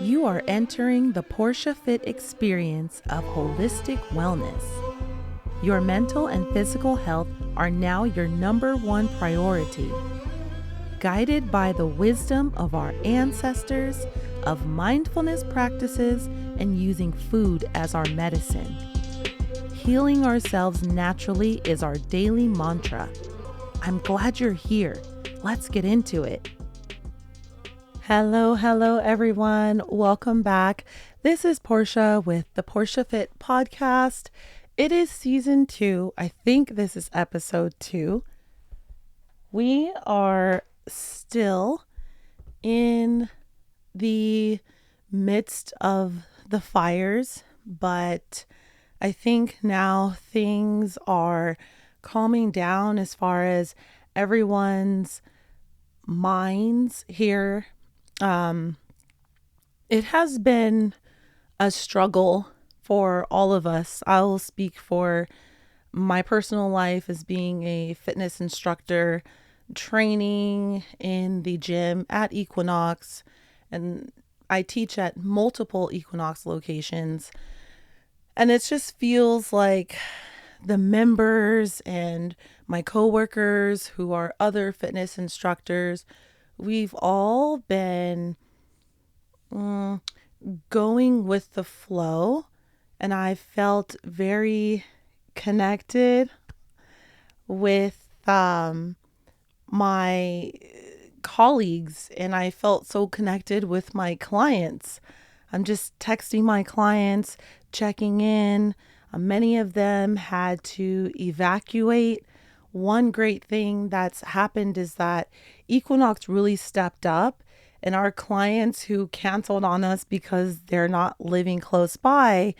You are entering the Poirsha Fit experience of holistic wellness. Your mental and physical health are now your number one priority. Guided by the wisdom of our ancestors, of mindfulness practices, and using food as our medicine. Healing ourselves naturally is our daily mantra. I'm glad you're here. Let's get into it. Hello, everyone. Welcome back. This is Poirsha with the Poirsha Fit podcast. It is season 2. I think this is episode 2. We are still in the midst of the fires, but I think now things are calming down as far as everyone's minds here. It has been a struggle for all of us. I'll speak for my personal life as being a fitness instructor, training in the gym at Equinox, and I teach at multiple Equinox locations. And it just feels like the members and my coworkers who are other fitness instructors, we've all been going with the flow, and I felt very connected with my colleagues, and I felt so connected with my clients. I'm just texting my clients, checking in. Many of them had to evacuate. One great thing that's happened is that Equinox really stepped up, and our clients who canceled on us because they're not living close by,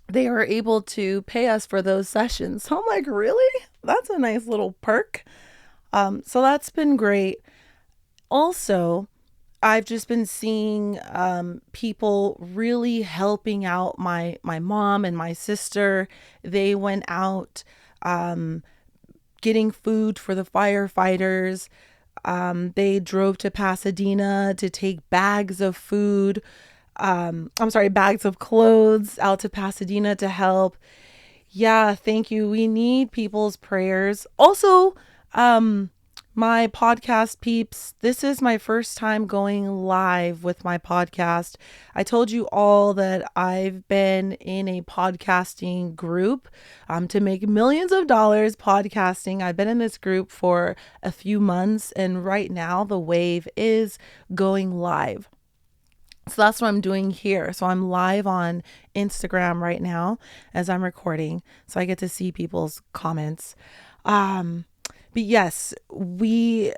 they are able to pay us for those sessions. So I'm like, really? That's a nice little perk. So that's been great. Also, I've just been seeing people really helping out my mom and my sister. They went out getting food for the firefighters. They drove to Pasadena to take bags of food. Bags of clothes out to Pasadena to help. Yeah, thank you. We need people's prayers. Also, my podcast peeps, this is my first time going live with my podcast. I told you all that I've been in a podcasting group to make millions of dollars podcasting. I've been in this group for a few months, and right now the wave is going live. So that's what I'm doing here. So I'm live on Instagram right now as I'm recording, so I get to see people's comments. But yes, the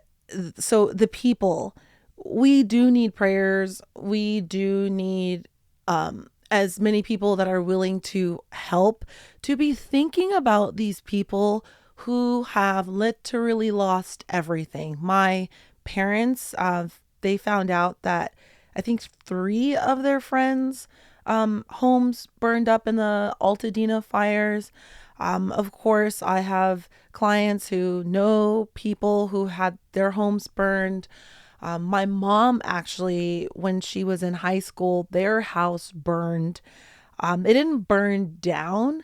people, we do need prayers. We do need as many people that are willing to help, to be thinking about these people who have literally lost everything. My parents, they found out that I think 3 of their friends' homes burned up in the Altadena fires. Of course, I have clients who know people who had their homes burned. My mom, actually, when she was in high school, their house burned. It didn't burn down,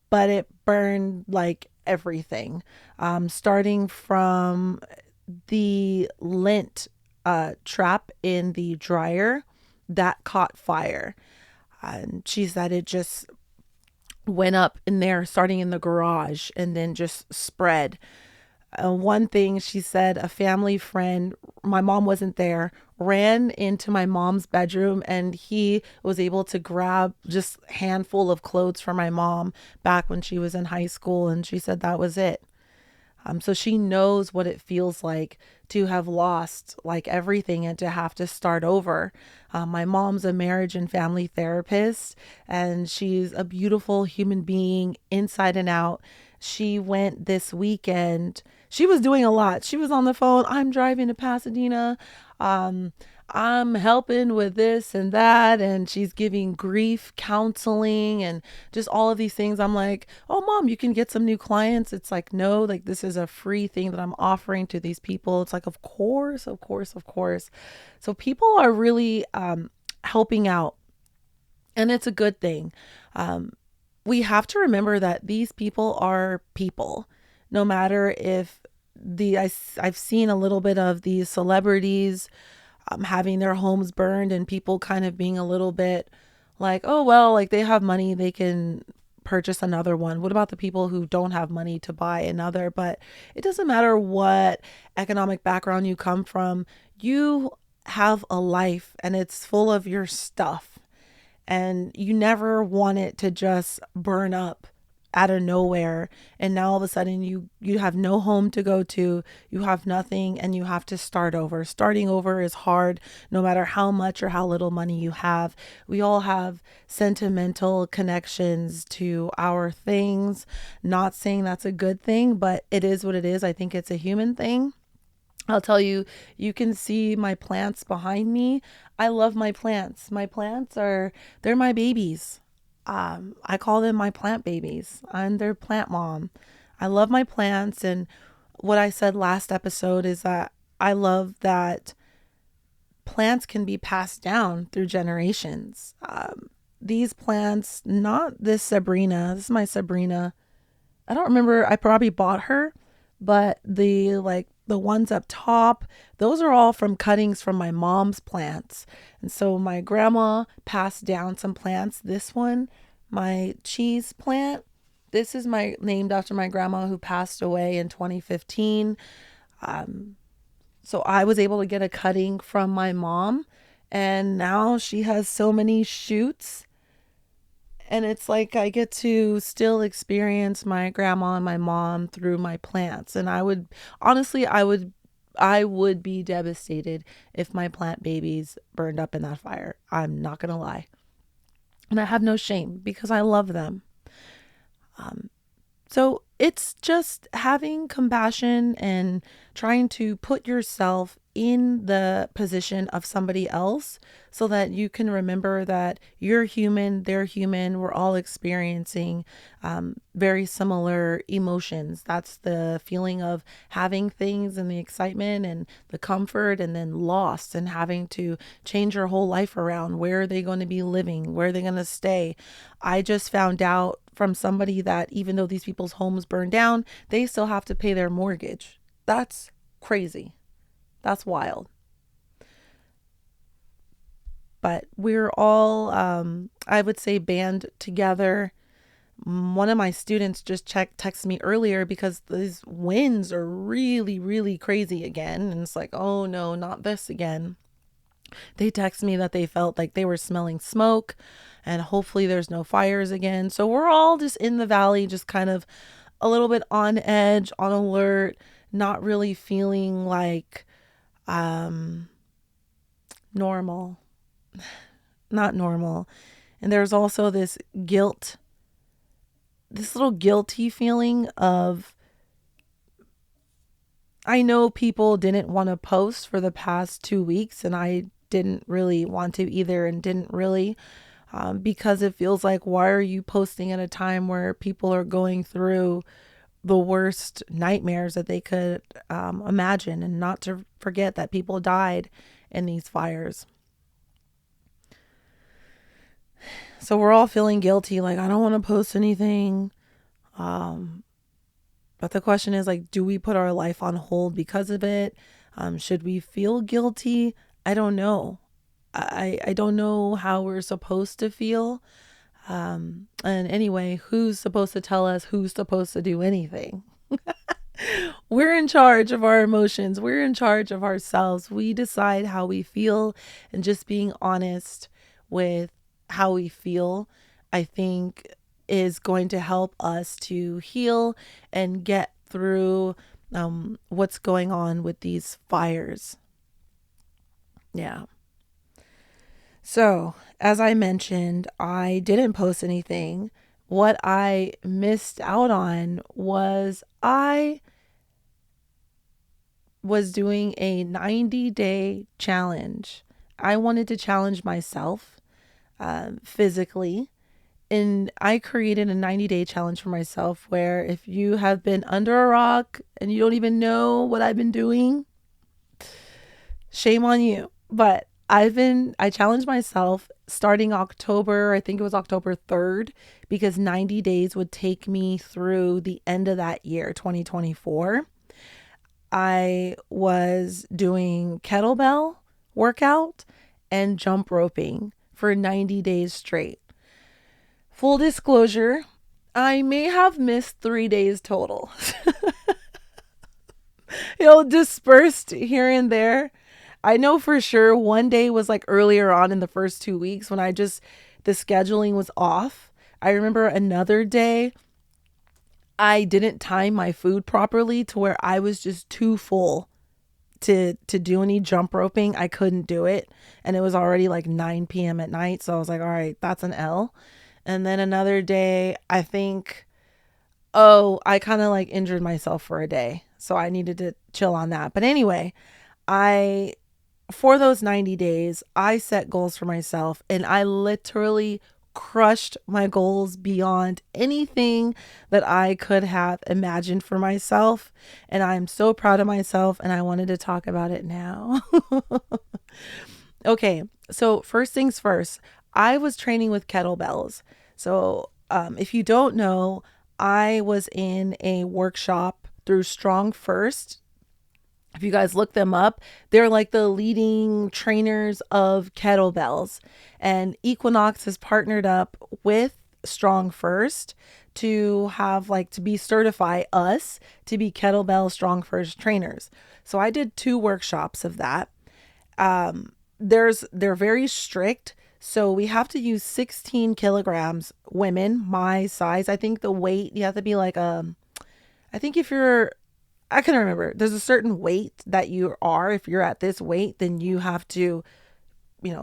but it burned like everything, starting from the lint trap in the dryer that caught fire. And she said it just went up in there, starting in the garage, and then just spread. One thing she said, a family friend, my mom wasn't there, ran into my mom's bedroom, and he was able to grab just a handful of clothes for my mom back when she was in high school. And she said that was it. So she knows what it feels like to have lost like everything and to have to start over. My mom's a marriage and family therapist, and she's a beautiful human being inside and out. She went this weekend. She was doing a lot. She was on the phone. I'm driving to Pasadena. I'm helping with this and that. And she's giving grief counseling and just all of these things. I'm like, oh, mom, you can get some new clients. It's like, no, like this is a free thing that I'm offering to these people. It's like, of course. So people are really helping out. And it's a good thing. Um, we have to remember that these people are people. No matter if I've seen a little bit of these celebrities having their homes burned and people kind of being a little bit like, oh, well, like they have money, they can purchase another one. What about the people who don't have money to buy another? But it doesn't matter what economic background you come from, you have a life and it's full of your stuff, and you never want it to just burn up out of nowhere, and now all of a sudden you have no home to go to, you have nothing, and you have to start over. Starting over is hard, no matter how much or how little money you have. We all have sentimental connections to our things. Not saying that's a good thing, but it is what it is. I think it's a human thing. I'll tell you, you can see my plants behind me. I love my plants. My plants they're my babies. I call them my plant babies. I'm their plant mom. I love my plants. And what I said last episode is that I love that plants can be passed down through generations. These plants, not this Sabrina, this is my Sabrina. I don't remember, I probably bought her, but the ones up top, those are all from cuttings from my mom's plants. And so my grandma passed down some plants. This one, my cheese plant, this is my named after my grandma who passed away in 2015. So I was able to get a cutting from my mom, and now she has so many shoots, and it's like I get to still experience my grandma and my mom through my plants. And I would honestly, I would be devastated if my plant babies burned up in that fire. I'm not going to lie. And I have no shame because I love them. So it's just having compassion and trying to put yourself in the position of somebody else so that you can remember that you're human, they're human, we're all experiencing very similar emotions. That's the feeling of having things and the excitement and the comfort, and then loss and having to change your whole life around. Where are they going to be living? Where are they going to stay? I just found out from somebody that even though these people's homes burned down, they still have to pay their mortgage. That's crazy. That's wild. But we're all, I would say, band together. One of my students just texted me earlier because these winds are really, really crazy again. And it's like, oh no, not this again. They text me that they felt like they were smelling smoke, and hopefully there's no fires again. So we're all just in the valley, just kind of a little bit on edge, on alert, not really feeling like normal, not normal. And there's also this guilt, this little guilty feeling of, I know people didn't want to post for the past 2 weeks, and I didn't really want to either, and didn't really, because it feels like, why are you posting at a time where people are going through the worst nightmares that they could imagine, and not to forget that people died in these fires. So we're all feeling guilty, like, I don't want to post anything. But the question is, like, do we put our life on hold because of it? Should we feel guilty? I don't know. I don't know how we're supposed to feel. And anyway, who's supposed to tell us who's supposed to do anything? We're in charge of our emotions. We're in charge of ourselves. We decide how we feel, and just being honest with how we feel, I think, is going to help us to heal and get through what's going on with these fires. Yeah. So, as I mentioned, I didn't post anything. What I missed out on was I was doing a 90-day challenge. I wanted to challenge myself physically. And I created a 90-day challenge for myself where, if you have been under a rock and you don't even know what I've been doing, shame on you. But I challenged myself starting October, I think it was October 3rd, because 90 days would take me through the end of that year, 2024. I was doing kettlebell workout and jump roping for 90 days straight. Full disclosure, I may have missed 3 days total. Dispersed here and there. I know for sure one day was like earlier on in the first 2 weeks when the scheduling was off. I remember another day I didn't time my food properly to where I was just too full to do any jump roping. I couldn't do it. And it was already like 9 p.m. at night. So I was like, all right, that's an L. And then another day, I think, I kind of like injured myself for a day. So I needed to chill on that. But anyway, I for those 90 days, I set goals for myself and I literally crushed my goals beyond anything that I could have imagined for myself. And I'm so proud of myself and I wanted to talk about it now. Okay, so first things first, I was training with kettlebells. So if you don't know, I was in a workshop through Strong First. If you guys look them up, they're like the leading trainers of kettlebells. And Equinox has partnered up with Strong First to have to be certify us to be kettlebell Strong First trainers. So I did 2 workshops of that. They're very strict. So we have to use 16 kilograms, women, my size. I think the weight, you have to be I think I can remember there's a certain weight that you are. If you're at this weight, then you have to,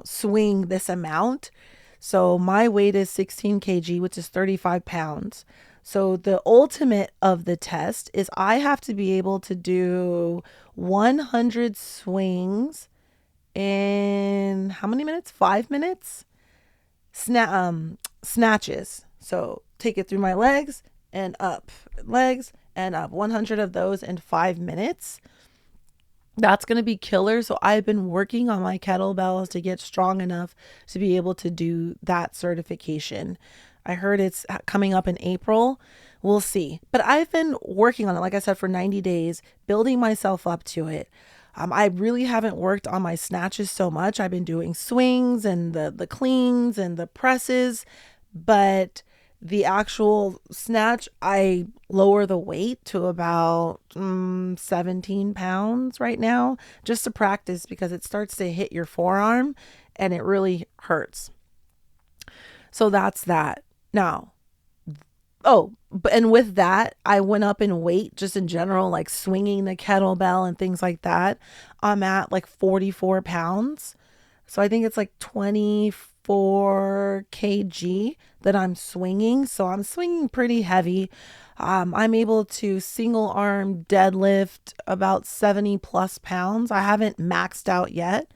swing this amount. So my weight is 16 kg, which is 35 pounds. So the ultimate of the test is I have to be able to do 100 swings in how many minutes? 5 minutes? Snatches. So take it through my legs and up, legs and up. 100 of those in 5 minutes. That's going to be killer. So I've been working on my kettlebells to get strong enough to be able to do that certification. I heard it's coming up in April. We'll see. But I've been working on it, like I said, for 90 days, building myself up to it. I really haven't worked on my snatches so much. I've been doing swings and the cleans and the presses, but the actual snatch, I lower the weight to about 17 pounds right now, just to practice because it starts to hit your forearm and it really hurts. So that's that. Now, and with that, I went up in weight just in general, like swinging the kettlebell and things like that. I'm at like 44 pounds. So I think it's like 24 kg that I'm swinging. So I'm swinging pretty heavy. I'm able to single arm deadlift about 70 plus pounds. I haven't maxed out yet,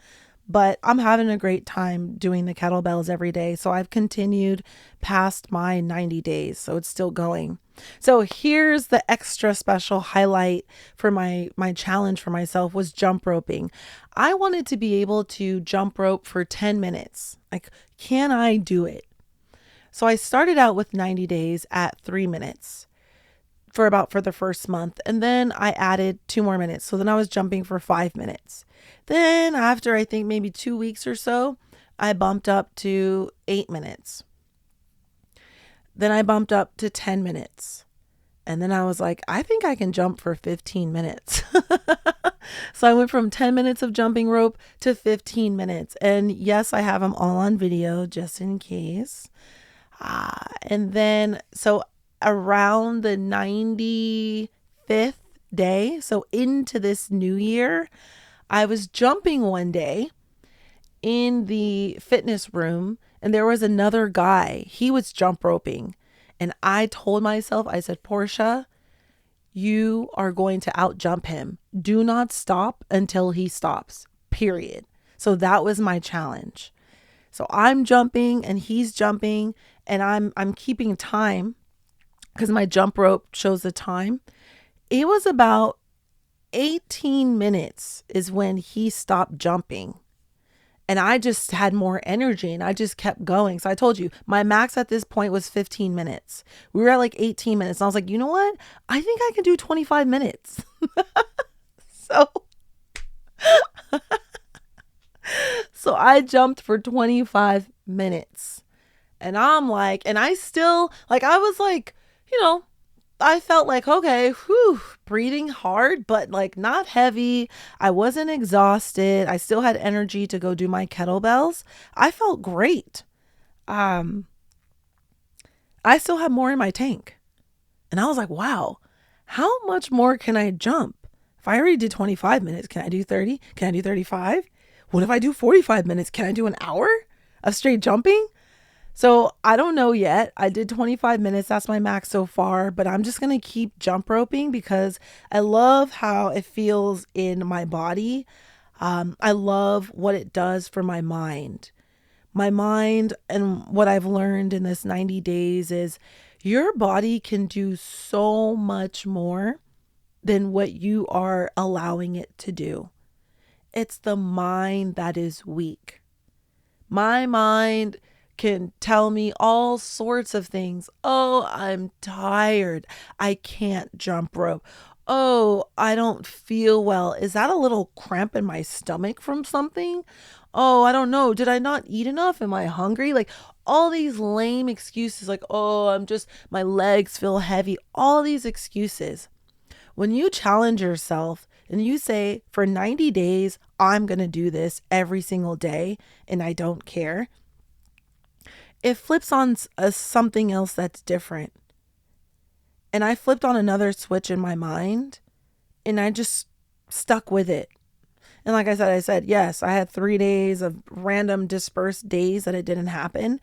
but I'm having a great time doing the kettlebells every day. So I've continued past my 90 days. So it's still going. So here's the extra special highlight for my challenge for myself was jump roping. I wanted to be able to jump rope for 10 minutes. Like, can I do it? So I started out with 90 days at 3 minutes for the first month. And then I added 2 more minutes. So then I was jumping for 5 minutes. Then after I think maybe 2 weeks or so, I bumped up to 8 minutes. Then I bumped up to 10 minutes. And then I was like, I think I can jump for 15 minutes. So I went from 10 minutes of jumping rope to 15 minutes. And yes, I have them all on video just in case. And then, so around the 95th day, so into this new year, I was jumping one day in the fitness room and there was another guy. He was jump roping. And I told myself, I said, Poirsha, you are going to out jump him. Do not stop until he stops, period. So that was my challenge. So I'm jumping and he's jumping and I'm keeping time because my jump rope shows the time. It was about 18 minutes is when he stopped jumping. And I just had more energy and I just kept going. So I told you my max at this point was 15 minutes. We were at like 18 minutes. And I was like, you know what? I think I can do 25 minutes. So, so I jumped for 25 minutes. And I'm like, and I still, like, I was like, you know, I felt like, okay, whew, breathing hard, but like not heavy. I wasn't exhausted. I still had energy to go do my kettlebells. I felt great. Um, I still had more in my tank. And I was like, wow, how much more can I jump? If I already did 25 minutes, can I do 30? Can I do 35? What if I do 45 minutes? Can I do an hour of straight jumping? So I don't know yet. I did 25 minutes. That's my max so far, but I'm just going to keep jump roping because I love how it feels in my body. I love what it does for my mind. My mind and what I've learned in this 90 days is your body can do so much more than what you are allowing it to do. It's the mind that is weak. My mind can tell me all sorts of things. Oh, I'm tired. I can't jump rope. Oh, I don't feel well. Is that a little cramp in my stomach from something? Oh, I don't know. Did I not eat enough? Am I hungry? Like all these lame excuses, like, oh, my legs feel heavy. All these excuses. When you challenge yourself and you say, for 90 days, I'm going to do this every single day and I don't care, it flips on something else that's different. And I flipped on another switch in my mind and I just stuck with it. And like I said, yes, I had 3 days of random dispersed days that it didn't happen.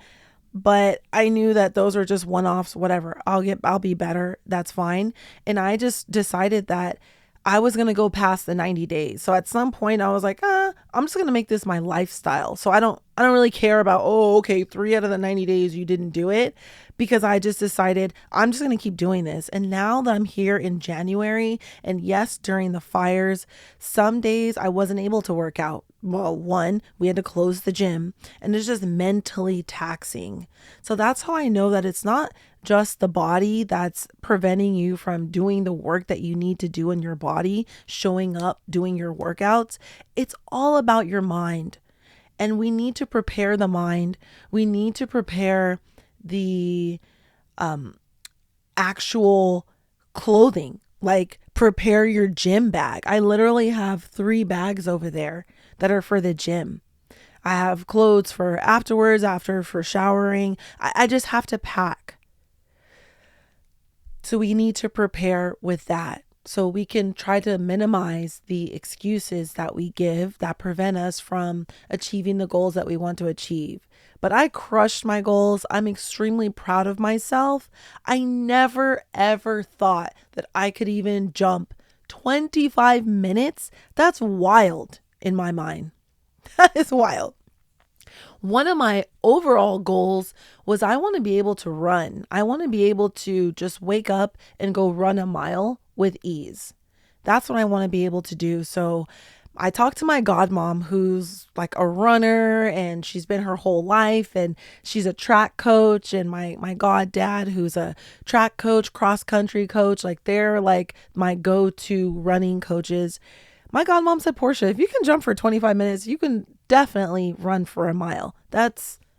But I knew that those are just one-offs, whatever. I'll be better. That's fine. And I just decided that I was going to go past the 90 days. So at some point I was like, I'm just going to make this my lifestyle. So I don't really care about, oh, okay, 3 out of the 90 days you didn't do it, because I just decided I'm just going to keep doing this. And now that I'm here in January, and yes, during the fires, some days I wasn't able to work out. Well, one, we had to close the gym and it's just mentally taxing. So that's how I know that it's not just the body that's preventing you from doing the work that you need to do in your body, showing up, doing your workouts. It's all about your mind. And we need to prepare the mind. We need to prepare the actual clothing, like prepare your gym bag. I literally have 3 bags over there that are for the gym. I have clothes for afterwards, for showering. I just have to pack. So we need to prepare with that so we can try to minimize the excuses that we give that prevent us from achieving the goals that we want to achieve. But I crushed my goals. I'm extremely proud of myself. I never, ever thought that I could even jump 25 minutes. That's wild in my mind. That is wild. One of my overall goals was I want to be able to run. I want to be able to just wake up and go run a mile with ease. That's what I want to be able to do. So I talked to my godmom, who's like a runner and she's been her whole life, and she's a track coach, and my god dad, who's a track coach, cross country coach. Like they're like my go-to running coaches. My godmom said, Poirsha, if you can jump for 25 minutes, you can definitely run for a mile.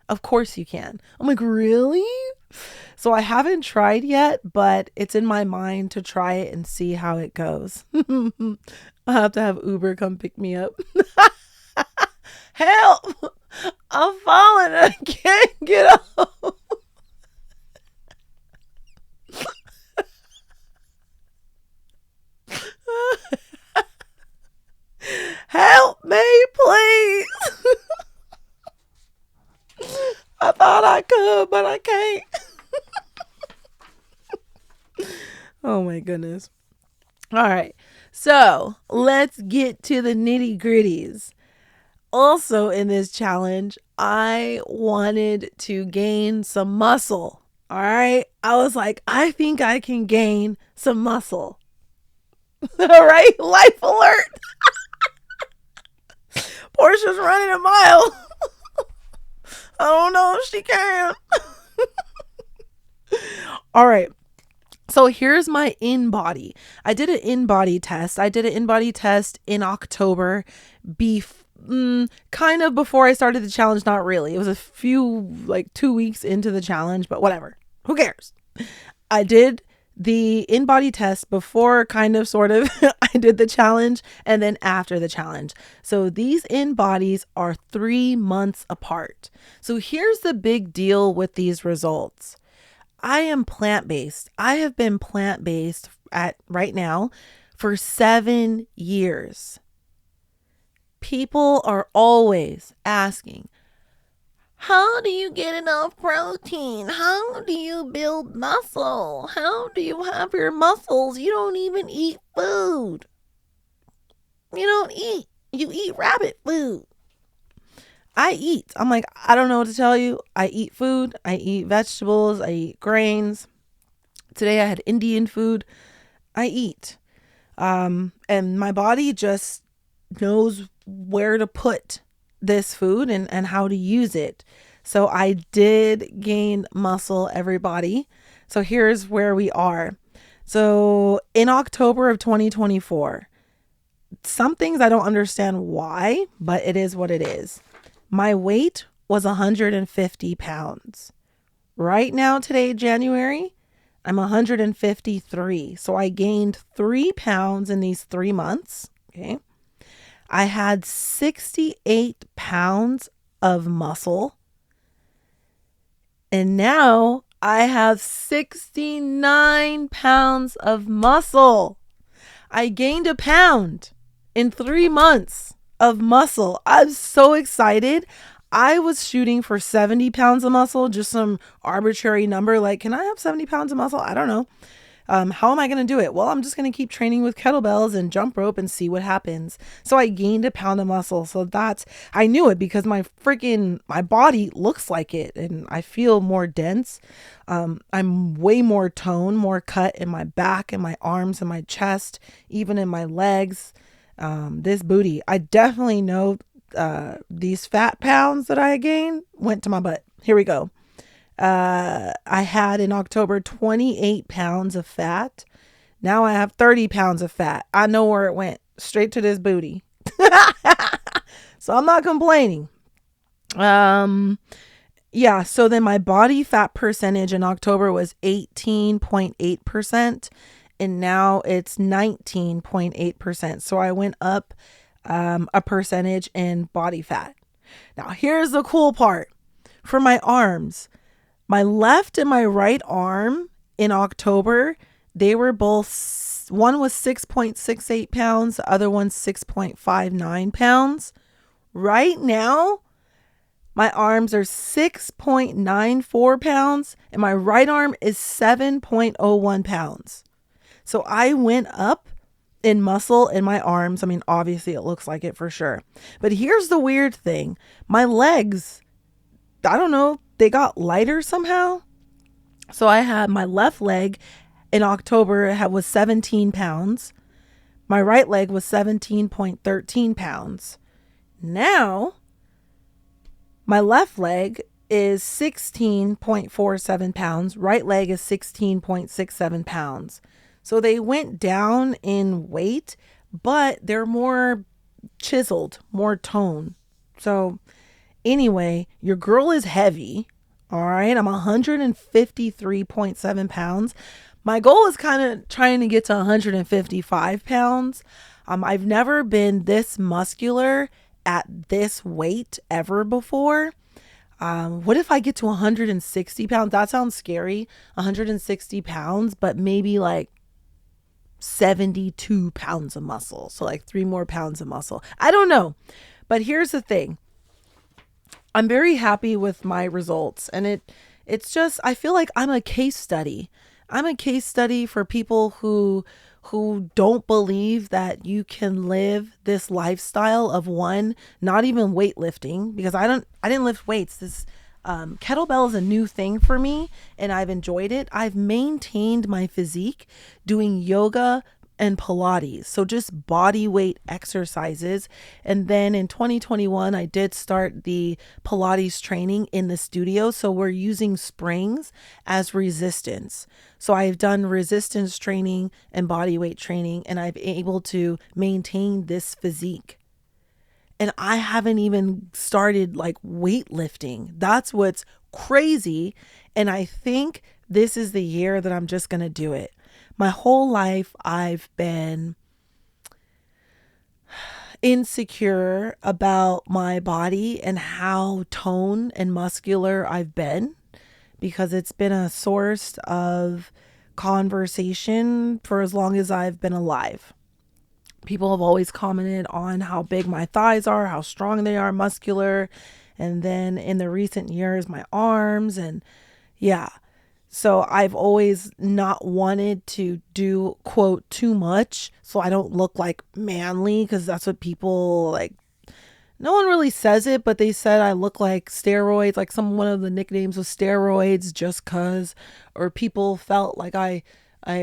Of course you can. I'm like, really? So I haven't tried yet, but it's in my mind to try it and see how it goes. I'll have to have Uber come pick me up. Help! I'm falling. I can't get up. Help me, please. I thought I could, but I can't. Oh my goodness. All right. So let's get to the nitty gritties. Also in this challenge, I wanted to gain some muscle. All right. I was like, I think I can gain some muscle. All right. Life alert. Porscha's running a mile. I don't know if she can. All right. So here's my in-body. I did an in-body test. I did an in-body test in October, kind of before I started the challenge. Not really. It was a few, like 2 weeks into the challenge, but whatever. Who cares? I did the in-body test before, kind of, sort of, I did the challenge, and then after the challenge. So these in-bodies are 3 months apart. So here's the big deal with these results. I am plant-based. I have been plant-based at right now for 7 years. People are always asking, how do you get enough protein? How do you build muscle? How do you have your muscles? You don't even eat food. You don't eat. You eat rabbit food. I eat. I'm like, I don't know what to tell you. I eat food. I eat vegetables. I eat grains. Today I had Indian food. I eat. And my body just knows where to put this food and how to use it. So I did gain muscle, everybody. So here's where we are. So in October of 2024, some things I don't understand why, but it is what it is. My weight was 150 pounds. Right now, today, January, I'm 153. So I gained 3 pounds in these 3 months. Okay. I had 68 pounds of muscle. And now I have 69 pounds of muscle. I gained a pound in 3 months of muscle. I'm so excited. I was shooting for 70 pounds of muscle, just some arbitrary number. Like, can I have 70 pounds of muscle? I don't know. How am I going to do it? Well, I'm just going to keep training with kettlebells and jump rope and see what happens. So I gained a pound of muscle. So I knew it because my body looks like it and I feel more dense. I'm way more toned, more cut in my back and my arms and my chest, even in my legs. This booty, I definitely know, these fat pounds that I gained went to my butt. Here we go. I had in October 28 pounds of fat. Now I have 30 pounds of fat. I know where it went. Straight to this booty. So I'm not complaining. Yeah. So then my body fat percentage in October was 18.8%. And now it's 19.8%. So I went up a percentage in body fat. Now here's the cool part. For my arms, my left and my right arm in October, they were both, one was 6.68 pounds, the other one 6.59 pounds. Right now, my arms are 6.94 pounds and my right arm is 7.01 pounds. So I went up in muscle in my arms. I mean, obviously it looks like it for sure. But here's the weird thing. My legs, I don't know, they got lighter somehow. So I had my left leg in October was 17 pounds. My right leg was 17.13 pounds. Now, my left leg is 16.47 pounds. Right leg is 16.67 pounds. So they went down in weight, but they're more chiseled, more toned. So anyway, your girl is heavy. All right. I'm 153.7 pounds. My goal is kind of trying to get to 155 pounds. I've never been this muscular at this weight ever before. What if I get to 160 pounds? That sounds scary. 160 pounds, but maybe like 72 pounds of muscle. So like 3 more pounds of muscle. I don't know. But here's the thing. I'm very happy with my results. And it's just, I feel like I'm a case study. I'm a case study for people who don't believe that you can live this lifestyle of not even weightlifting, because I didn't lift weights. This kettlebell is a new thing for me and I've enjoyed it. I've maintained my physique doing yoga and Pilates. So just body weight exercises. And then in 2021, I did start the Pilates training in the studio. So we're using springs as resistance. So I've done resistance training and body weight training, and I've been able to maintain this physique. And I haven't even started like weightlifting. That's what's crazy. And I think this is the year that I'm just going to do it. My whole life, I've been insecure about my body and how toned and muscular I've been, because it's been a source of conversation for as long as I've been alive. People have always commented on how big my thighs are, how strong they are, muscular. And then in the recent years, my arms, and yeah. So I've always not wanted to do, quote, too much so I don't look like manly, because that's what people like. No one really says it, but they said I look like steroids, like one of the nicknames was steroids just cuz, or people felt like I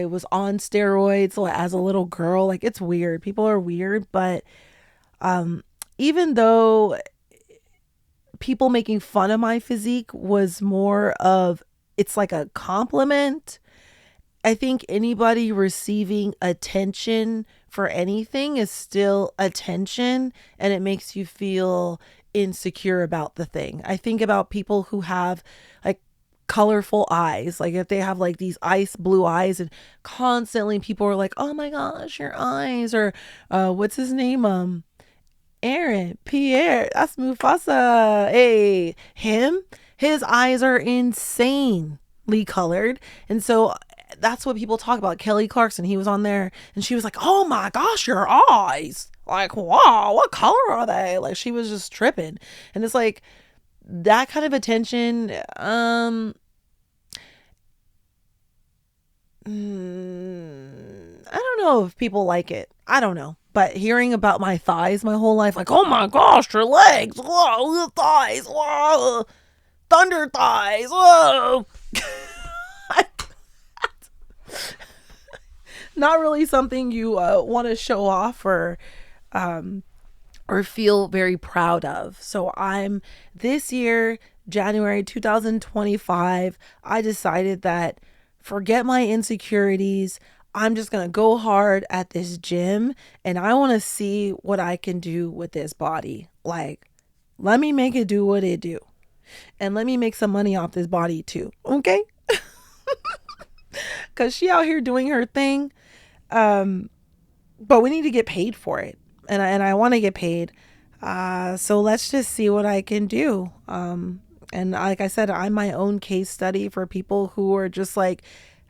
was on steroids as a little girl. Like, it's weird. People are weird, but even though people making fun of my physique was more of, it's like a compliment. I think anybody receiving attention for anything is still attention, and it makes you feel insecure about the thing. I think about people who have like colorful eyes, like if they have like these ice blue eyes, and constantly people are like, oh my gosh, your eyes, or what's his name? Aaron, Pierre, that's Mufasa. Hey, his eyes are insanely colored. And so that's what people talk about. Kelly Clarkson, he was on there and she was like, oh my gosh, your eyes. Like, wow, what color are they? Like, she was just tripping. And it's like that kind of attention. I don't know if people like it. I don't know. But hearing about my thighs my whole life, like, oh my gosh, your legs, whoa, the thighs, whoa, thunder thighs, whoa. Not really something you want to show off or feel very proud of. So this year, January 2025, I decided that forget my insecurities. I'm just going to go hard at this gym, and I want to see what I can do with this body. Like, let me make it do what it do. And let me make some money off this body too. Okay? Because she out here doing her thing. But we need to get paid for it. And I want to get paid. So let's just see what I can do. And like I said, I'm my own case study for people who are just like,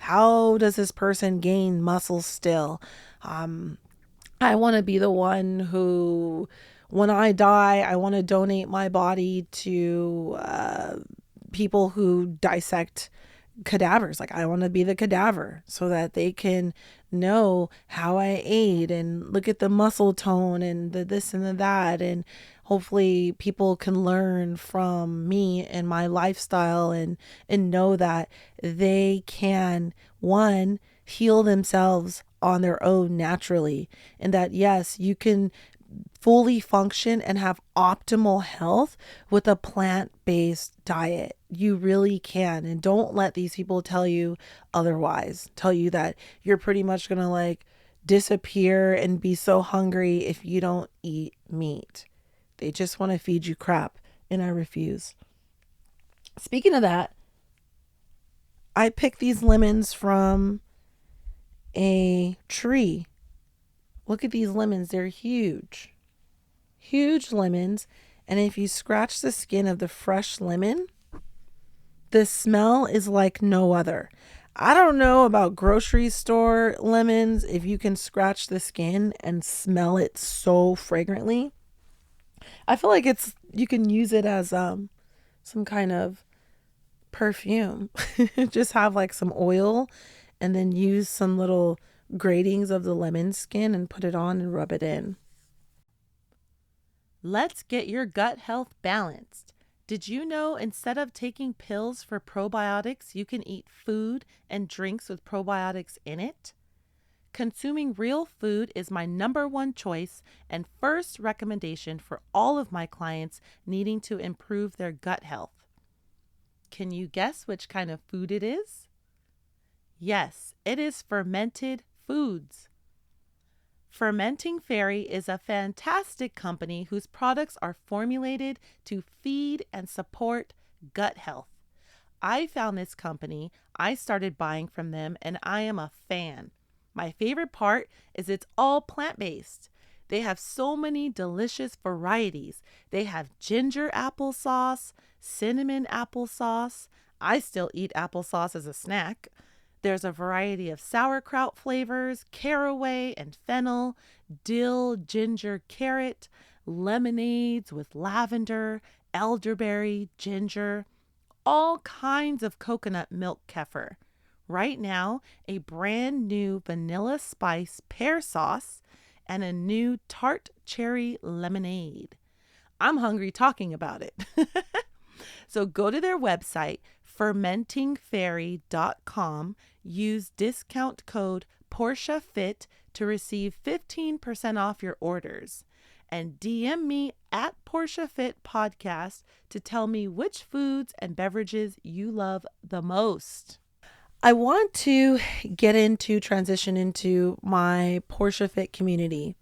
how does this person gain muscle still? I want to be the one who, when I die, I want to donate my body to people who dissect cadavers. Like, I want to be the cadaver so that they can know how I ate and look at the muscle tone and the this and the that, and hopefully people can learn from me and my lifestyle, and know that they can, one, heal themselves on their own naturally, and that yes, you can fully function and have optimal health with a plant-based diet. You really can. And don't let these people tell you otherwise. Tell you that you're pretty much going to like disappear and be so hungry if you don't eat meat. They just want to feed you crap, and I refuse. Speaking of that, I picked these lemons from a tree. Look at these lemons. They're huge. Huge lemons. And if you scratch the skin of the fresh lemon, the smell is like no other. I don't know about grocery store lemons, if you can scratch the skin and smell it so fragrantly. I feel like you can use it as some kind of perfume. Just have like some oil and then use some little gratings of the lemon skin and put it on and rub it in. Let's get your gut health balanced. Did you know instead of taking pills for probiotics, you can eat food and drinks with probiotics in it? Consuming real food is my number one choice and first recommendation for all of my clients needing to improve their gut health. Can you guess which kind of food it is? Yes, it is fermented foods. Fermenting Fairy is a fantastic company whose products are formulated to feed and support gut health. I found this company, I started buying from them, and I am a fan. My favorite part is it's all plant-based. They have so many delicious varieties. They have ginger applesauce, cinnamon applesauce. I still eat applesauce as a snack. There's a variety of sauerkraut flavors, caraway and fennel, dill, ginger, carrot, lemonades with lavender, elderberry, ginger, all kinds of coconut milk kefir. Right now, a brand new vanilla spice pear sauce and a new tart cherry lemonade. I'm hungry talking about it. So go to their website, fermentingfairy.com, use discount code PorshaFit to receive 15% off your orders. And DM me at PorshaFit Podcast to tell me which foods and beverages you love the most. I want to transition into my Poirsha Fit community.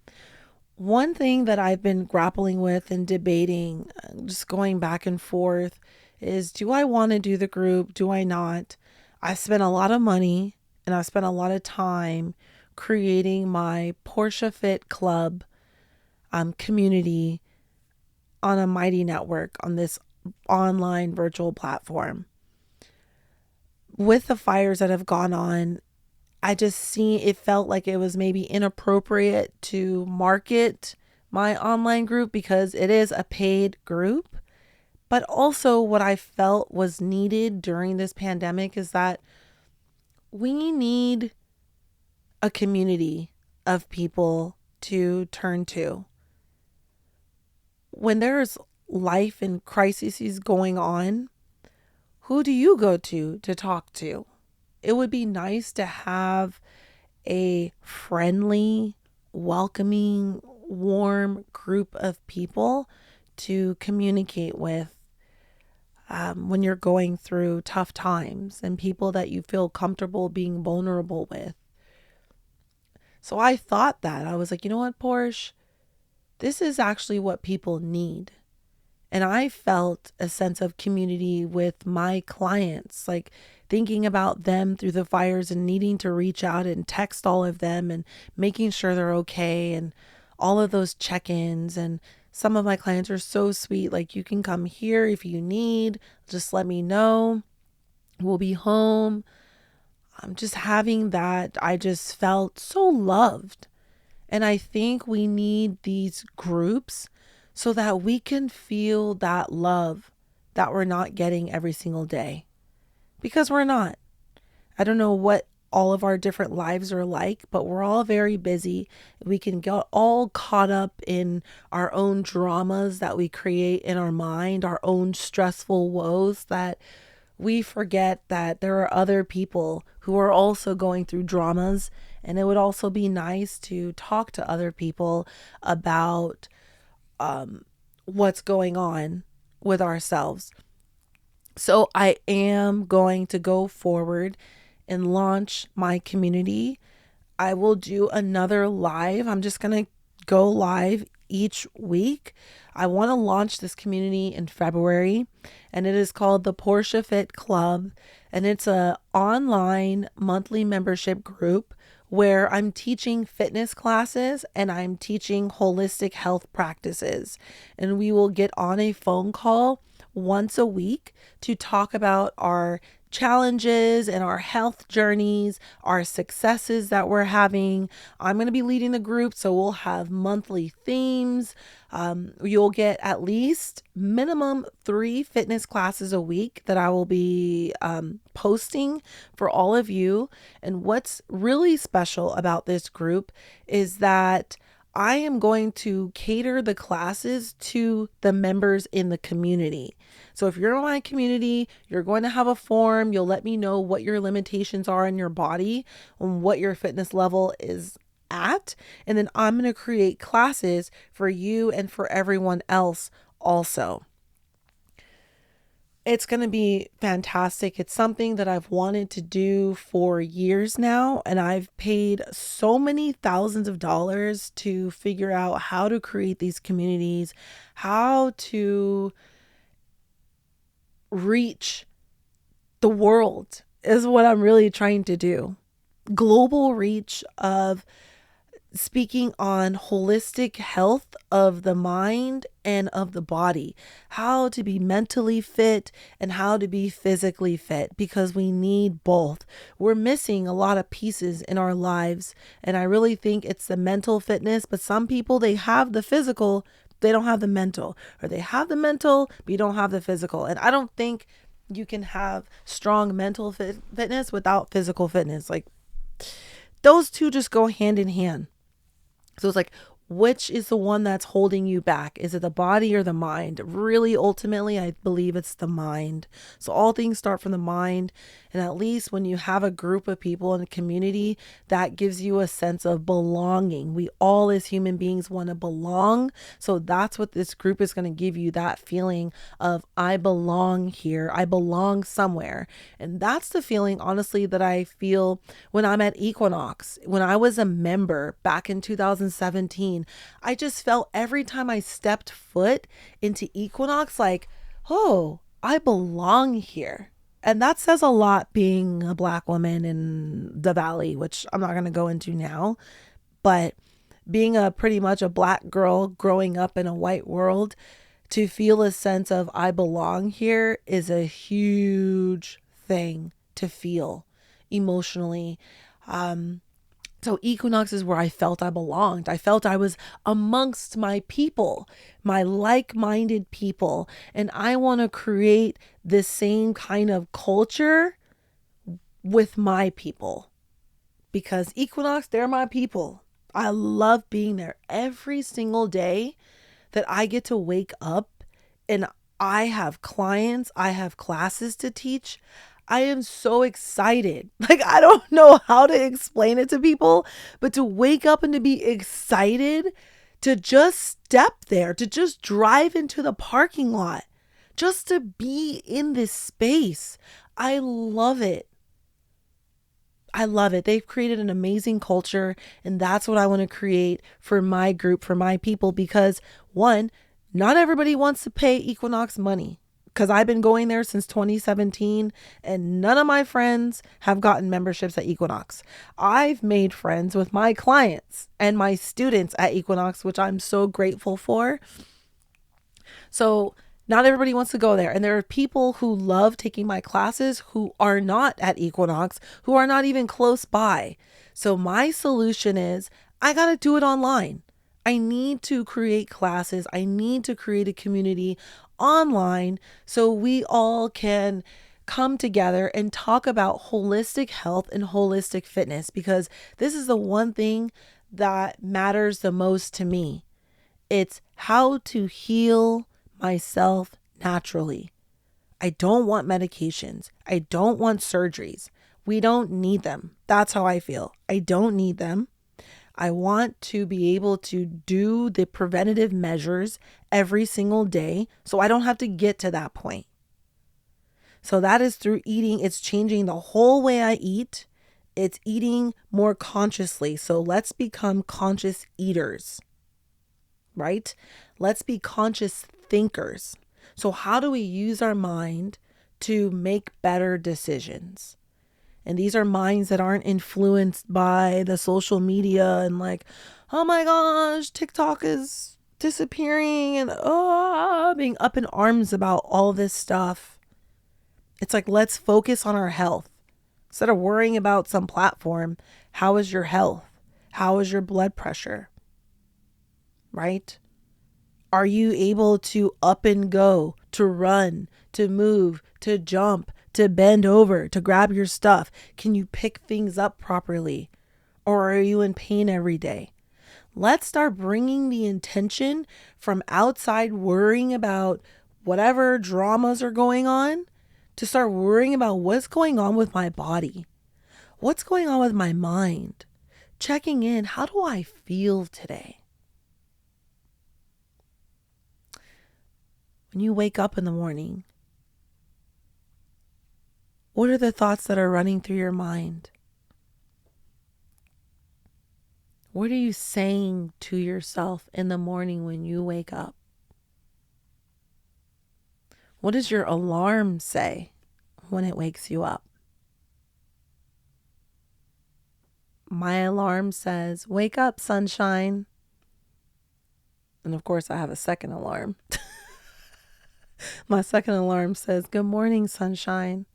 One thing that I've been grappling with and debating, just going back and forth, is do I want to do the group? Do I not? I spent a lot of money and I spent a lot of time creating my Poirsha Fit Club community on a Mighty network on this online virtual platform. With the fires that have gone on, it felt like it was maybe inappropriate to market my online group because it is a paid group. But also what I felt was needed during this pandemic is that we need a community of people to turn to. When there's life and crises going on, who do you go to talk to? It would be nice to have a friendly, welcoming, warm group of people to communicate with when you're going through tough times, and people that you feel comfortable being vulnerable with. So I thought that. I was like, you know what, Porsche? This is actually what people need. And I felt a sense of community with my clients, like thinking about them through the fires and needing to reach out and text all of them and making sure they're okay and all of those check-ins. And some of my clients are so sweet. Like, you can come here if you need, just let me know. We'll be home. I'm just having that. I just felt so loved. And I think we need these groups so that we can feel that love that we're not getting every single day. Because we're not. I don't know what all of our different lives are like, but we're all very busy. We can get all caught up in our own dramas that we create in our mind, our own stressful woes, that we forget that there are other people who are also going through dramas. And it would also be nice to talk to other people about what's going on with ourselves. So I am going to go forward and launch my community. I will do another live. I'm just going to go live each week. I want to launch this community in February, and it is called the Poirsha Fit Club, and it's a online monthly membership group where I'm teaching fitness classes and I'm teaching holistic health practices. And we will get on a phone call once a week to talk about our challenges and our health journeys, our successes that we're having. I'm going to be leading the group, so we'll have monthly themes. You'll get at least minimum 3 fitness classes a week that I will be posting for all of you. And what's really special about this group is that I am going to cater the classes to the members in the community. So if you're in my community, you're going to have a form. You'll let me know what your limitations are in your body and what your fitness level is at. And then I'm going to create classes for you and for everyone else also. It's going to be fantastic. It's something that I've wanted to do for years now, and I've paid so many thousands of dollars to figure out how to create these communities, how to reach the world is what I'm really trying to do. Global reach of speaking on holistic health of the mind and of the body, how to be mentally fit and how to be physically fit, because we need both. We're missing a lot of pieces in our lives, and I really think it's the mental fitness, but some people, they have the physical, they don't have the mental, or they have the mental, but you don't have the physical. And I don't think you can have strong mental fitness without physical fitness. Like, those two just go hand in hand. So it's like, which is the one that's holding you back? Is it the body or the mind? Really, ultimately, I believe it's the mind. So all things start from the mind. And at least when you have a group of people in a community, that gives you a sense of belonging. We all as human beings want to belong. So that's what this group is going to give you, that feeling of I belong here. I belong somewhere. And that's the feeling, honestly, that I feel when I'm at Equinox. When I was a member back in 2017, I just felt every time I stepped foot into Equinox, like, oh, I belong here. And that says a lot, being a Black woman in the Valley, which I'm not going to go into now. But being a pretty much a Black girl growing up in a white world, to feel a sense of I belong here is a huge thing to feel emotionally. So Equinox is where I felt I belonged. I felt I was amongst my people, my like-minded people. And I want to create this same kind of culture with my people, because Equinox, they're my people. I love being there every single day that I get to wake up and I have clients, I have classes to teach. I am so excited. Like, I don't know how to explain it to people, but to wake up and to be excited to just step there, to just drive into the parking lot, just to be in this space. I love it. I love it. They've created an amazing culture, and that's what I want to create for my group, for my people, because one, not everybody wants to pay Equinox money. Because I've been going there since 2017 and none of my friends have gotten memberships at Equinox. I've made friends with my clients and my students at Equinox, which I'm so grateful for. So not everybody wants to go there. And there are people who love taking my classes who are not at Equinox, who are not even close by. So my solution is I got to do it online. I need to create classes. I need to create a community online so we all can come together and talk about holistic health and holistic fitness, because this is the one thing that matters the most to me. It's how to heal myself naturally. I don't want medications. I don't want surgeries. We don't need them. That's how I feel. I don't need them. I want to be able to do the preventative measures every single day so I don't have to get to that point. So that is through eating. It's changing the whole way I eat. It's eating more consciously. So let's become conscious eaters, right? Let's be conscious thinkers. So how do we use our mind to make better decisions? And these are minds that aren't influenced by the social media and like, oh my gosh, TikTok is disappearing and being up in arms about all this stuff. It's like, let's focus on our health. Instead of worrying about some platform, how is your health? How is your blood pressure? Right? Are you able to up and go, to run, to move, to jump, to bend over, to grab your stuff? Can you pick things up properly? Or are you in pain every day? Let's start bringing the intention from outside worrying about whatever dramas are going on to start worrying about what's going on with my body. What's going on with my mind? Checking in, how do I feel today? When you wake up in the morning, what are the thoughts that are running through your mind? What are you saying to yourself in the morning when you wake up? What does your alarm say when it wakes you up? My alarm says, "Wake up, sunshine." And of course, I have a second alarm. My second alarm says, "Good morning, sunshine."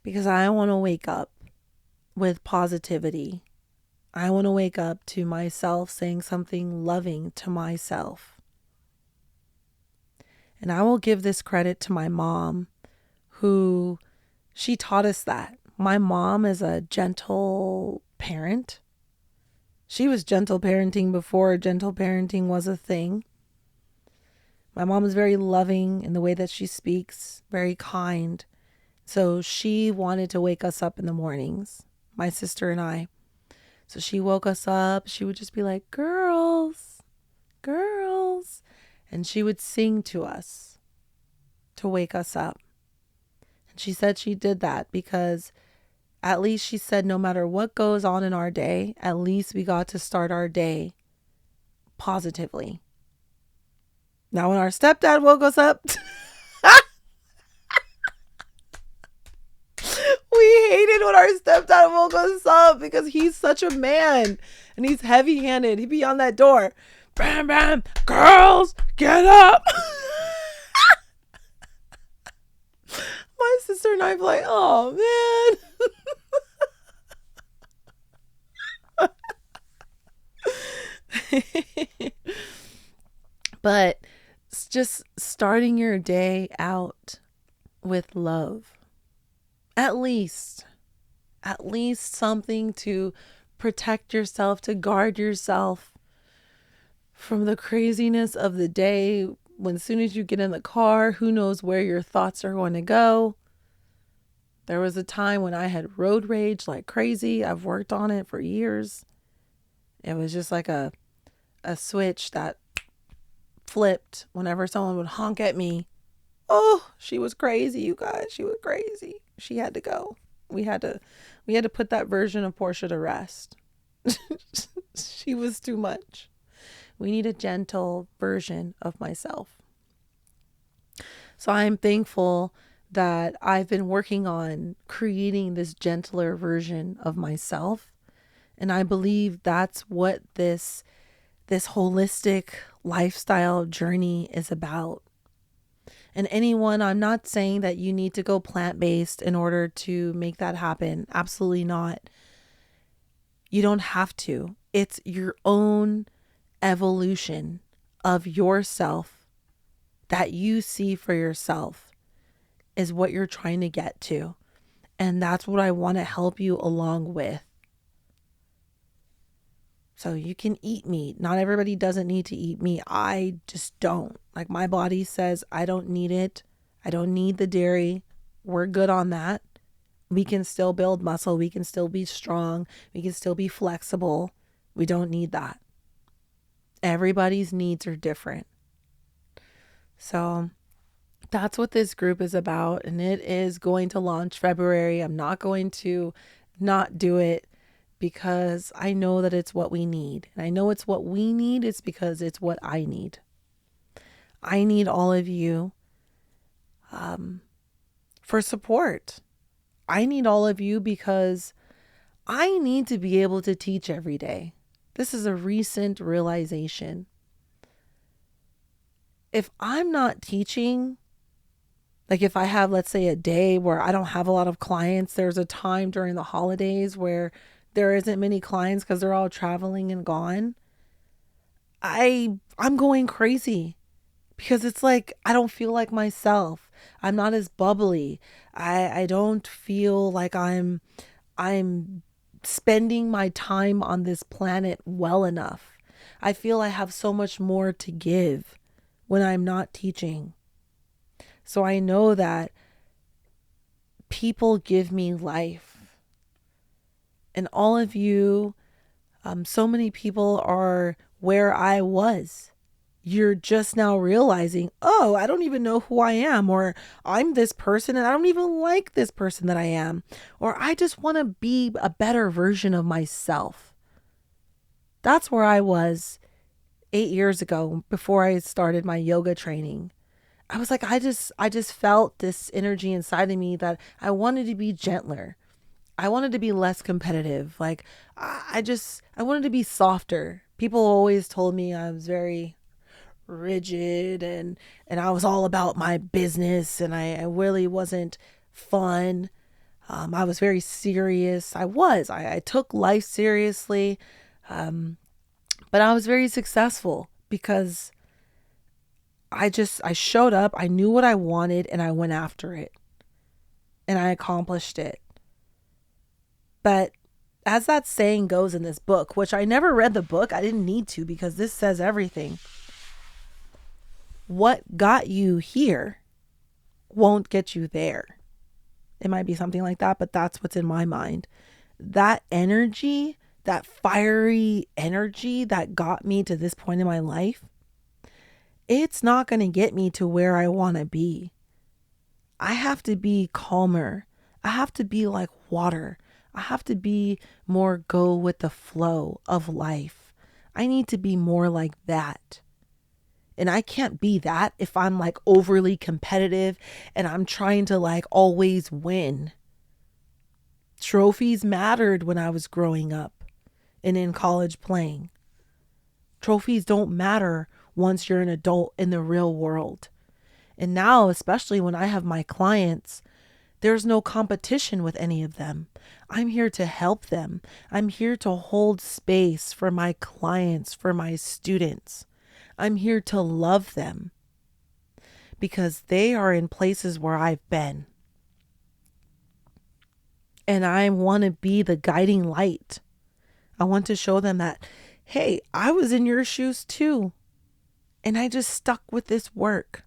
Because I want to wake up with positivity. I want to wake up to myself saying something loving to myself. And I will give this credit to my mom, who she taught us that. My mom is a gentle parent. She was gentle parenting before gentle parenting was a thing. My mom is very loving in the way that she speaks, very kind. So she wanted to wake us up in the mornings, my sister and I. So she woke us up. She would just be like, "Girls, girls." And she would sing to us to wake us up. And she said she did that because at least she said no matter what goes on in our day, at least we got to start our day positively. Now, when our stepdad woke us up, we hated when our stepdad woke us up because he's such a man and he's heavy-handed. He'd be on that door. "Bam, bam, girls, get up." My sister and I be like, "Oh, man." But it's just starting your day out with love. At least something to protect yourself, to guard yourself from the craziness of the day. When as soon as you get in the car, who knows where your thoughts are going to go. There was a time when I had road rage like crazy. I've worked on it for years. It was just like a switch that flipped whenever someone would honk at me. Oh, she was crazy, you guys. She was crazy. She had to go. We had to put that version of Poirsha to rest. She was too much. We need a gentle version of myself. So I'm thankful that I've been working on creating this gentler version of myself. And I believe that's what this holistic lifestyle journey is about. And anyone, I'm not saying that you need to go plant-based in order to make that happen. Absolutely not. You don't have to. It's your own evolution of yourself that you see for yourself is what you're trying to get to. And that's what I want to help you along with. So you can eat meat. Not everybody doesn't need to eat meat. I just don't. Like my body says, I don't need it. I don't need the dairy. We're good on that. We can still build muscle. We can still be strong. We can still be flexible. We don't need that. Everybody's needs are different. So that's what this group is about. And it is going to launch February. I'm not going to not do it because I know that it's what we need. And I know it's what we need. It's because it's what I need. I need all of you for support. I need all of you because I need to be able to teach every day. This is a recent realization. If I'm not teaching, like if I have, let's say, a day where I don't have a lot of clients, there's a time during the holidays where there isn't many clients because they're all traveling and gone. I'm going crazy because it's like I don't feel like myself. I'm not as bubbly. I don't feel like I'm spending my time on this planet well enough. I feel I have so much more to give when I'm not teaching. So I know that people give me life. And all of you, so many people are where I was. You're just now realizing, oh, I don't even know who I am, or I'm this person and I don't even like this person that I am, or I just want to be a better version of myself. That's where I was 8 years ago before I started my yoga training. I was like, I just felt this energy inside of me that I wanted to be gentler. I wanted to be less competitive. Like I wanted to be softer. People always told me I was very rigid and I was all about my business and I really wasn't fun. I was very serious. I took life seriously. But I was very successful because I showed up, I knew what I wanted and I went after it and I accomplished it. But as that saying goes in this book, which I never read the book, I didn't need to because this says everything. What got you here won't get you there. It might be something like that, but that's what's in my mind. That energy, that fiery energy that got me to this point in my life, it's not going to get me to where I want to be. I have to be calmer. I have to be like water. I have to be more go with the flow of life. I need to be more like that. And I can't be that if I'm like overly competitive and I'm trying to like always win. Trophies mattered when I was growing up and in college playing. Trophies don't matter once you're an adult in the real world. And now, especially when I have my clients, there's no competition with any of them. I'm here to help them. I'm here to hold space for my clients, for my students. I'm here to love them because they are in places where I've been. And I want to be the guiding light. I want to show them that, hey, I was in your shoes too. And I just stuck with this work.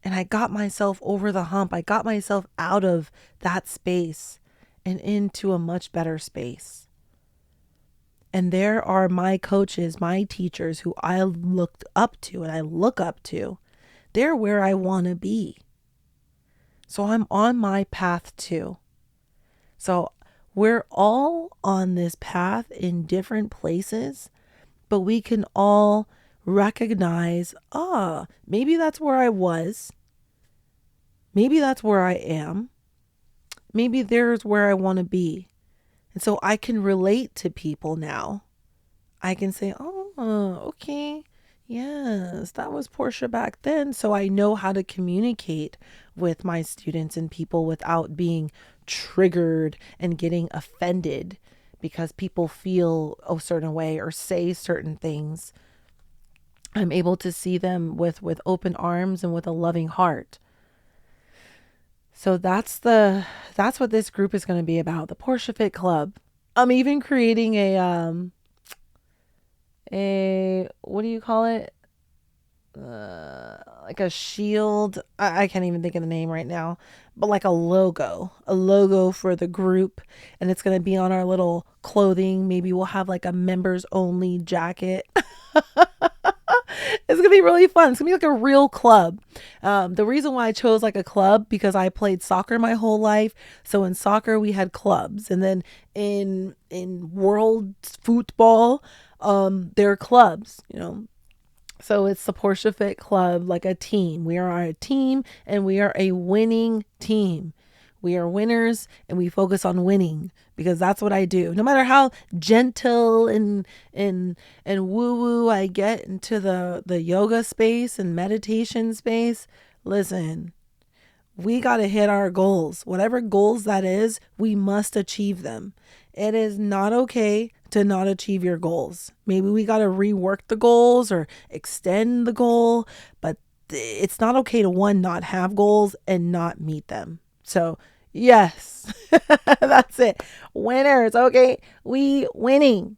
And I got myself over the hump. I got myself out of that space and into a much better space. And there are my coaches, my teachers who I looked up to and I look up to. They're where I want to be. So I'm on my path too. So we're all on this path in different places, but we can all recognize, maybe that's where I was. Maybe that's where I am. Maybe there's where I want to be. And so I can relate to people now. I can say, okay, yes, that was Poirsha back then. So I know how to communicate with my students and people without being triggered and getting offended because people feel a certain way or say certain things. I'm able to see them with open arms and with a loving heart. So that's what this group is going to be about, the Poirsha Fit Club. I'm even creating a what do you call it? Like a shield. I can't even think of the name right now, but like a logo for the group, and it's going to be on our little clothing. Maybe we'll have like a members only jacket. It's going to be really fun. It's going to be like a real club. The reason why I chose like a club, because I played soccer my whole life. So in soccer, we had clubs. And then in world football, there are clubs, So it's the Poirsha Fit Club, like a team. We are a team and we are a winning team. We are winners and we focus on winning because that's what I do. No matter how gentle and woo-woo I get into the yoga space and meditation space, listen, we got to hit our goals. Whatever goals that is, we must achieve them. It is not okay to not achieve your goals. Maybe we got to rework the goals or extend the goal, but it's not okay to not have goals and not meet them. So Yes. That's it. Winners. Okay. We winning.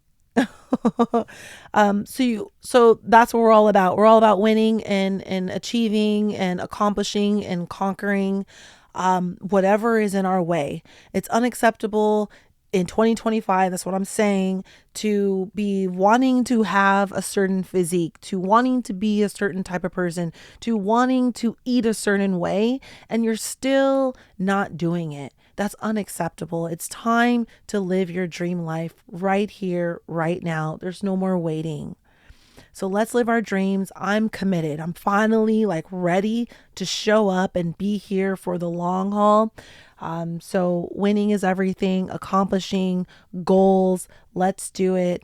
So that's what we're all about. We're all about winning and achieving and accomplishing and conquering whatever is in our way. It's unacceptable in 2025, that's what I'm saying, to be wanting to have a certain physique, to wanting to be a certain type of person, to wanting to eat a certain way, and you're still not doing it. That's unacceptable. It's time to live your dream life right here, right now. There's no more waiting. So let's live our dreams. I'm committed. I'm finally like ready to show up and be here for the long haul. So winning is everything, accomplishing goals. Let's do it.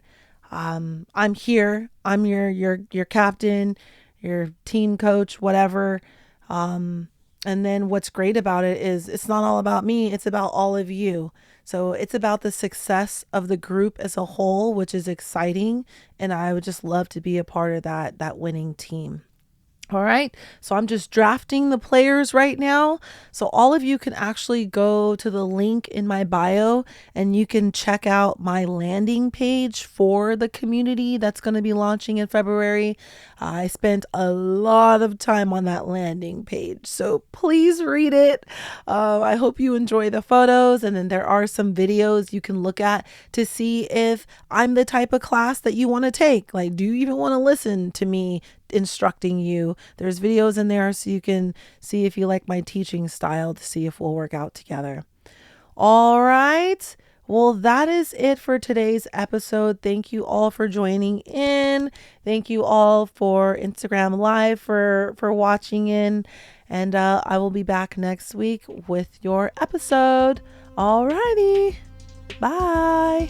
I'm here. I'm your captain, your team coach, whatever. And then what's great about it is it's not all about me, it's about all of you. So it's about the success of the group as a whole, which is exciting. And I would just love to be a part of that winning team. All right. So I'm just drafting the players right now. So all of you can actually go to the link in my bio and you can check out my landing page for the community that's going to be launching in February. I spent a lot of time on that landing page. So please read it. I hope you enjoy the photos. And then there are some videos you can look at to see if I'm the type of class that you want to take. Like, do you even want to listen to me instructing you? There's videos in there so you can see if you like my teaching style, to see if we'll work out together. All right. Well, that is it for today's episode. Thank you all for joining in. Thank you all for Instagram Live for watching in. And I will be back next week with your episode. All righty. Bye.